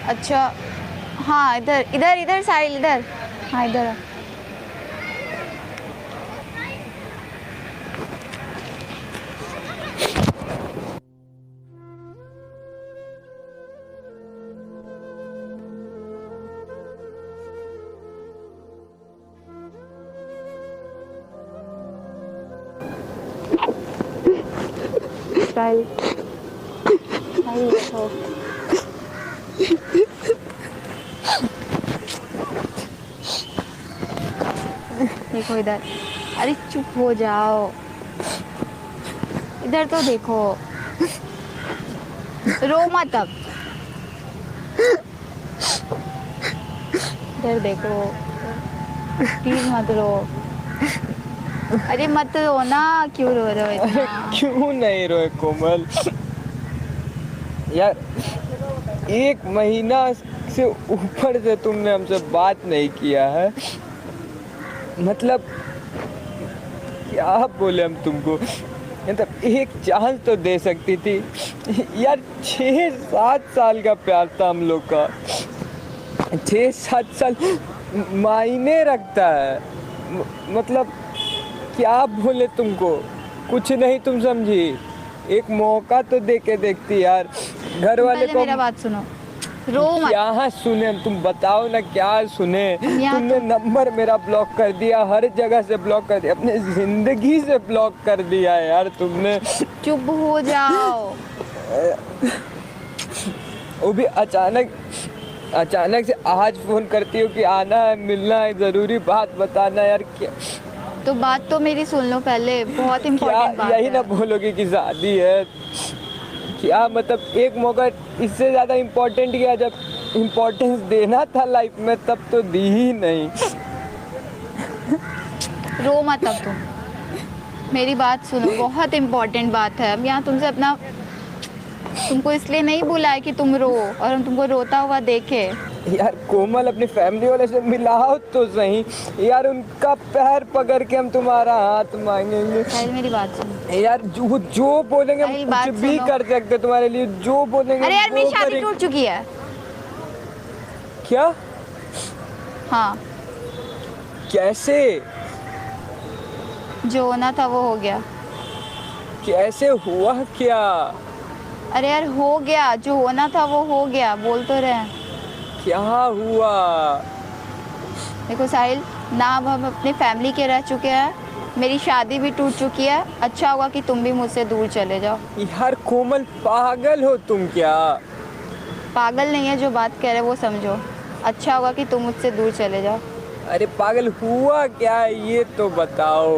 अच्छा, हाँ इधर इधर इधर साहिल इधर। हाँ इधर आ। साहिल साहिल देखो। देखो इधर। अरे चुप हो जाओ, इधर तो देखो, रो मत अब। इधर देखो, प्लीज मत रो। अरे मत रो ना, क्यों रो रहे हो अरे इतना? क्यों नहीं रोए कोमल यार, 1 महीना से ऊपर से तुमने हमसे बात नहीं किया है। मतलब क्या बोले हम तुमको, मतलब एक चांस तो दे सकती थी यार। 6-7 साल का प्यार था हम लोग का। 6-7 साल मायने रखता है। मतलब क्या बोले तुमको, कुछ नहीं तुम समझी। एक मौका तो दे के देखती यार। घर तुम वाले पहले को मेरा बात सुनो, रो मत। क्या सुने हम, तुम बताओ ना क्या सुने। हम यहाँ तुमने तो नंबर मेरा ब्लॉक कर दिया, हर जगह से ब्लॉक कर दिया, अपने जिंदगी से ब्लॉक कर दिया यार तुमने। चुप हो जाओ। वो भी अचानक अचानक से आज फोन करती हो कि आना है, मिलना है, जरूरी बात बताना यार। क्या तो बात तो मेरी सुन लो पहले, बहुत क्या इम्पोर्टेंट बात यही है। ना बोलोगे कि शादी है? क्या मतलब एक मौका इससे ज़्यादा इम्पोर्टेंट किया, जब इम्पोर्टेंस देना था लाइफ में तब तो दी ही नहीं। रो मत अब तुम, मेरी बात सुनो, बहुत इम्पोर्टेंट बात है। हम यहाँ तुमसे अपना, तुमको इसलिए नहीं बुलाया कि तुम रो और हम तुमको रोता हुआ देखे। यार कोमल, अपनी फैमिली वाले से मिलाओ तो सही यार, उनका पैर पकड़ के हम तुम्हारा हाथ मांगेंगे। साहिल मेरी बात सुनो। यार जो बोलेंगे हम साहिल कुछ बात भी सुनो। कर सकते तुम्हारे लिए, जो बोलेंगे अरे हम यार मेरी वो शादी करेंगे। टूट चुकी है। क्या? हाँ, कैसे? जो होना था वो हो गया। कैसे हुआ क्या? अरे यार हो गया, जो होना था वो हो गया, बोल तो रहे हैं। क्या हुआ? देखो साहिल, ना अब हम अपनी फैमिली के रह चुके हैं, मेरी शादी भी टूट चुकी है। अच्छा होगा कि तुम भी मुझसे दूर चले जाओ। यार कोमल, पागल हो तुम क्या? पागल नहीं है, जो बात कह रहे वो समझो। अच्छा होगा कि तुम मुझसे दूर चले जाओ। अरे पागल, हुआ क्या ये तो बताओ।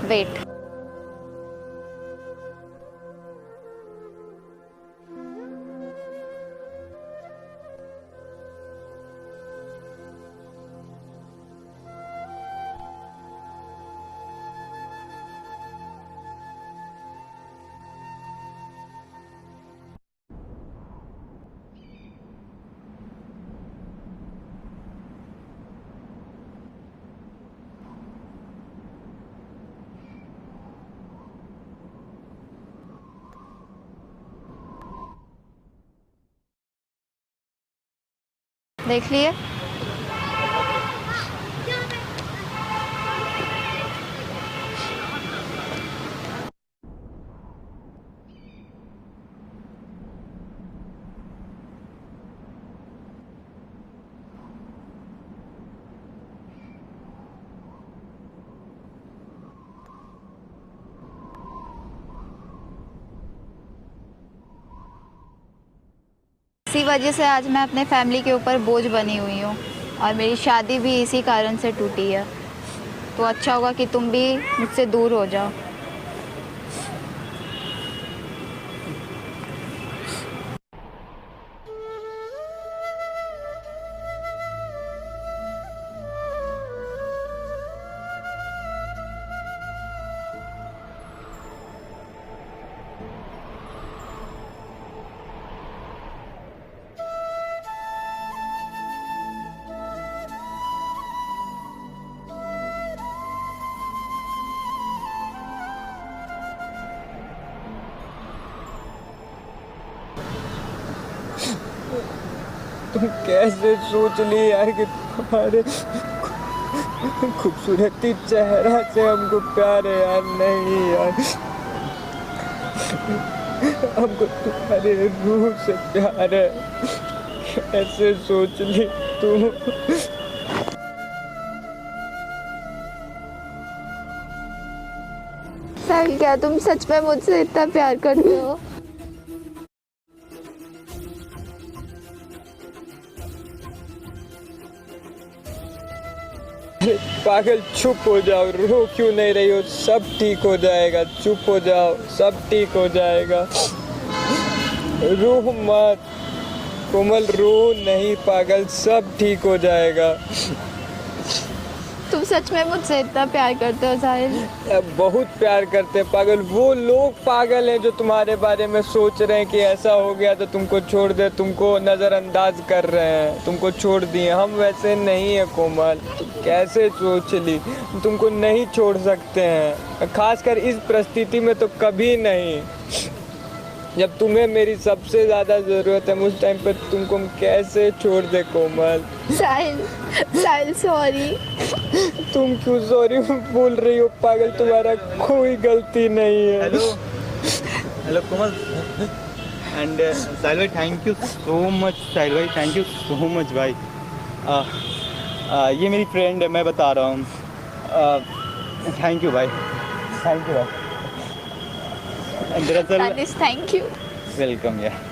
वेट। देख लिए? इसी वजह से आज मैं अपने फैमिली के ऊपर बोझ बनी हुई हूँ, और मेरी शादी भी इसी कारण से टूटी है। तो अच्छा होगा कि तुम भी मुझसे दूर हो जाओ। तुम कैसे सोच ली यार कि तुम्हारे खूबसूरती चेहरा से हमको प्यार है यार? नहीं यार, हमको तुम्हारे रूह से प्यार है। कैसे सोच ली तुम? साहिल, क्या तुम सच में मुझसे इतना प्यार करते हो? पागल चुप हो जाओ, रो क्यों नहीं रही हो? सब ठीक हो जाएगा, चुप हो जाओ, सब ठीक हो जाएगा। रो मत कोमल, रो नहीं पागल, सब ठीक हो जाएगा। तुम सच में मुझसे इतना प्यार करते हो साहिल? बहुत प्यार करते हैं पागल। वो लोग पागल हैं जो तुम्हारे बारे में सोच रहे हैं कि ऐसा हो गया तो तुमको छोड़ दे, तुमको नज़रअंदाज कर रहे हैं, तुमको छोड़ दिए। हम वैसे नहीं है कोमल, तुम कैसे सोच ली? तुमको नहीं छोड़ सकते हैं, खासकर इस परिस्थिति में तो कभी नहीं। जब तुम्हें मेरी सबसे ज़्यादा ज़रूरत है, उस टाइम पर तुमको हम कैसे छोड़ दे कोमल? साहिल, साहिल सॉरी। तुम क्यों सॉरी बोल रही हो पागल? तुम्हारा कोई गलती नहीं है। हेलो हेलो कोमल एंड साहिल भाई, थैंक यू सो मच। साहिल भाई थैंक यू सो मच भाई। ये मेरी फ्रेंड है, मैं बता रहा हूँ। थैंक यू भाई, थैंक यू भाई। दरअसल थैंक यू। वेलकम यार।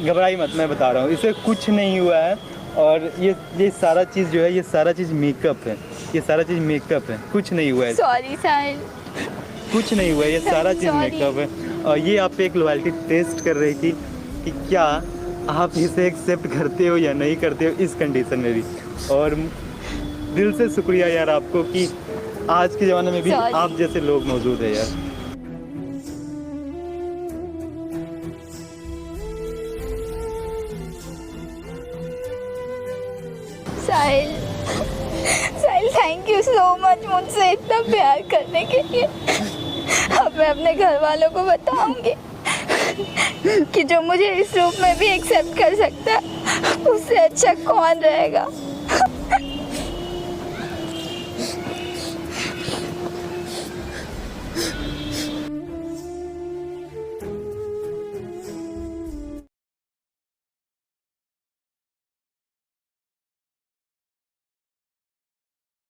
घबराई मत, मैं बता रहा हूँ, इसे कुछ नहीं हुआ है। और ये सारा चीज़ जो है, ये सारा चीज़ मेकअप है, ये सारा चीज़ मेकअप है, कुछ नहीं हुआ है। सॉरी साहिल, कुछ नहीं हुआ है, ये सारा चीज़ Sorry. मेकअप है। और ये आप पे एक लॉयल्टी टेस्ट कर रही थी कि क्या आप इसे एक्सेप्ट करते हो या नहीं करते हो इस कंडीशन में भी। और दिल से शुक्रिया यार आपको कि आज के ज़माने में भी Sorry. आप जैसे लोग मौजूद है यार। साहिल, साहिल थैंक यू सो मच मुझसे इतना प्यार करने के लिए। अब मैं अपने घर वालों को बताऊंगी कि जो मुझे इस रूप में भी एक्सेप्ट कर सकता है, उससे अच्छा कौन रहेगा।